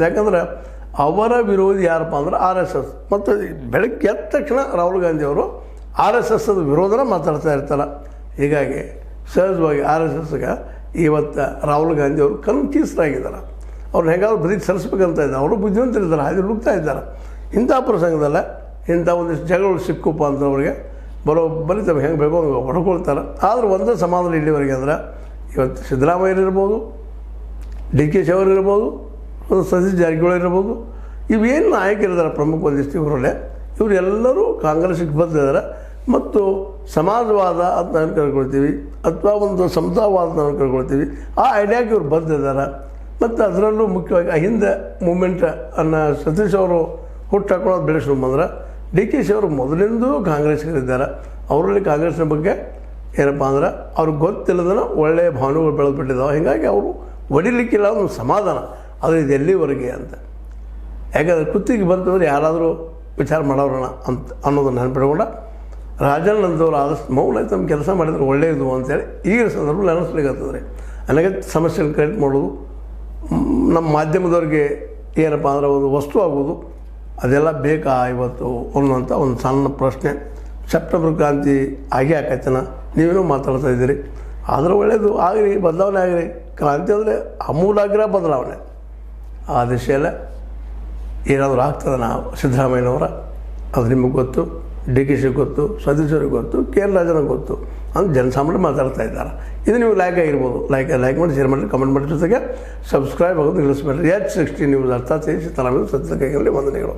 ಯಾಕಂದ್ರೆ ಅವರ ವಿರೋಧಿ ಯಾರಪ್ಪ ಅಂದ್ರೆ RSS. ಮತ್ತು ಬೆಳಗ್ಗೆ ಎದ್ದ ತಕ್ಷಣ ರಾಹುಲ್ ಗಾಂಧಿಯವರು RSS ವಿರೋಧನ ಮಾತಾಡ್ತಾ ಇರ್ತಾರೆ. ಹೀಗಾಗಿ ಸಹಜವಾಗಿ RSSಗೆ ಇವತ್ತು ರಾಹುಲ್ ಗಾಂಧಿಯವರು ಕನ್ಫ್ಯೂಸ್ಡಾಗಿದ್ದಾರೆ. ಅವ್ರನ್ನ ಹೇಗಾದ್ರೂ ಬದುಕಿ ಸರಿಸ್ಬೇಕಂತ ಇದ್ದಾರೆ. ಅವರು ಬುದ್ಧಿವಂತರಿದ್ದಾರೆ, ಹಾಗೆ ನುಗ್ತಾ ಇದ್ದಾರೆ. ಇಂಥ ಪ್ರಸಂಗದಲ್ಲ ಇಂಥ ಒಂದಿಷ್ಟು ಜಗಳಗಳು ಸಿಕ್ಕುಪ್ಪ ಅಂತ ಅವ್ರಿಗೆ ಬರೋಬ್ಬರಿ ತಮ್ಮ ಹೆಂಗೆ ಬೇಕೋ ಹಂಗೆ ಹೊಡ್ಕೊಳ್ತಾರೆ. ಆದ್ರೆ ಒಂದೇ ಸಮಾಧಾನ ಇಲ್ಲಿವರೆಗೆ ಅಂದ್ರೆ ಇವತ್ತು ಸಿದ್ದರಾಮಯ್ಯರಿರ್ಬೋದು, DK ಶಿ ಅವರಿರ್ಬೋದು, ಸತೀಶ್ ಜಾರಕಿಹೊಳಿ ಇರ್ಬೋದು, ಇವೇನು ನಾಯಕರಿದ್ದಾರೆ ಪ್ರಮುಖ ಒಂದಿಷ್ಟು ಇವರಲ್ಲೇ ಇವರೆಲ್ಲರೂ ಕಾಂಗ್ರೆಸ್ಗೆ ಬಂದಿದ್ದಾರೆ. ಮತ್ತು ಸಮಾಜವಾದ ಅಂತ ನಾವು ಕರ್ಕೊಳ್ತೀವಿ ಅಥವಾ ಒಂದು ಸಮತಾವಾದ ನಾವು ಕರ್ಕೊಳ್ತೀವಿ, ಆ ಐಡಿಯಾಗೆ ಇವ್ರು ಬಂದಿದ್ದಾರೆ. ಮತ್ತು ಅದರಲ್ಲೂ ಮುಖ್ಯವಾಗಿ ಹಿಂದೆ ಮೂಮೆಂಟ್ ಅನ್ನು ಸತೀಶ್ ಅವರು ಹುಟ್ಟು ಹಾಕೊಳ್ಳೋದು ಬೆಳೆಸ್ಕೊಂಡು ಬಂದ್ರೆ DK ಶಿ ಅವರು ಮೊದಲಿಂದೂ ಕಾಂಗ್ರೆಸ್ಗರಿದ್ದಾರೆ. ಅವರಲ್ಲಿ ಕಾಂಗ್ರೆಸ್ನ ಬಗ್ಗೆ ಏನಪ್ಪ ಅಂದ್ರೆ ಅವ್ರಿಗೆ ಗೊತ್ತಿಲ್ಲದನ ಒಳ್ಳೆಯ ಭಾವನೆಗಳು ಬೆಳೆದ್ಬಿಟ್ಟಿದ್ದಾವೆ. ಹೀಗಾಗಿ ಅವರು ಹೊಡಿಲಿಕ್ಕಿಲ್ಲ ಒಂದು ಸಮಾಧಾನ. ಅದು ಇದು ಎಲ್ಲಿವರೆಗೆ ಅಂತ, ಯಾಕಂದರೆ ಕುತ್ತಿಗೆ ಬಂತಂದ್ರೆ ಯಾರಾದರೂ ವಿಚಾರ ಮಾಡೋಣ ಅಂತ ಅನ್ನೋದನ್ನು ನೆನಪಿಟ್ಕೊಂಡ ರಾಜಣ್ಣನಂತವ್ರು ಆದಷ್ಟು ಮೌನ ತಮ್ಮ ಕೆಲಸ ಮಾಡಿದ್ರೆ ಒಳ್ಳೆಯದು ಅಂತೇಳಿ ಈಗಿನ ಸಂದರ್ಭದಲ್ಲಿ ಅನ್ನಿಸ್ಲಿಕ್ಕತ್ತದ್ರಿ. ನನಗೆ ಸಮಸ್ಯೆಗಳು ಕ್ರಿಯೇಟ್ ಮಾಡೋದು, ನಮ್ಮ ಮಾಧ್ಯಮದವ್ರಿಗೆ ಏನಪ್ಪ ಅಂದ್ರೆ ಒಂದು ವಸ್ತು ಆಗೋದು, ಅದೆಲ್ಲ ಬೇಕಾ ಇವತ್ತು ಅನ್ನೋಂಥ ಒಂದು ಸಣ್ಣ ಪ್ರಶ್ನೆ. ಸೆಪ್ಟೆಂಬರ್ ಕ್ರಾಂತಿ ಆಗೇ ಆಕೈತನ, ನೀವೇನೋ ಮಾತಾಡ್ತಾ ಇದ್ದೀರಿ. ಆದರೆ ಒಳ್ಳೆಯದು ಆಗಲಿ, ಬದಲಾವಣೆ ಆಗಲಿ. ಕ್ರಾಂತಿ ಅಂದರೆ ಅಮೂಲಾಗ್ರ ಬದಲಾವಣೆ. ಆ ದಿಶೆಯಲ್ಲೇ ಏನಾದರೂ ಆಗ್ತದೆ. ನಾವು ಸಿದ್ದರಾಮಯ್ಯನವರ ಅದು ನಿಮಗೆ ಗೊತ್ತು, DK ಶಿ ಗೊತ್ತು, ಸತೀಶ್ವರಿಗೆ ಗೊತ್ತು, KR ರಾಜನಿಗೆ ಗೊತ್ತು ಅಂತ ಜನಸಾಮಾನ್ಯರು ಮಾತಾಡ್ತಾ ಇದ್ದಾರೆ. ಇದು ನೀವು ಲೈಕ್ ಆಗಿರ್ಬೋದು. ಲೈಕ್ ಮಾಡಿ, ಶೇರ್ ಮಾಡಿ, ಕಮೆಂಟ್ ಮಾಡಿ, ಜೊತೆಗೆ ಸಬ್ಸ್ಕ್ರೈಬ್ ಆಗೋದು ನಿಲ್ಲಿಸ್ಬೇಡ್ರಿ. H60 ನ್ಯೂಸ್ ಅರ್ಥಾತ್ ಸಿದ್ದರಾಮಯ್ಯ ಸತ್ಯದ ಕೈಯಲ್ಲಿ ವಂದನೆಗಳು.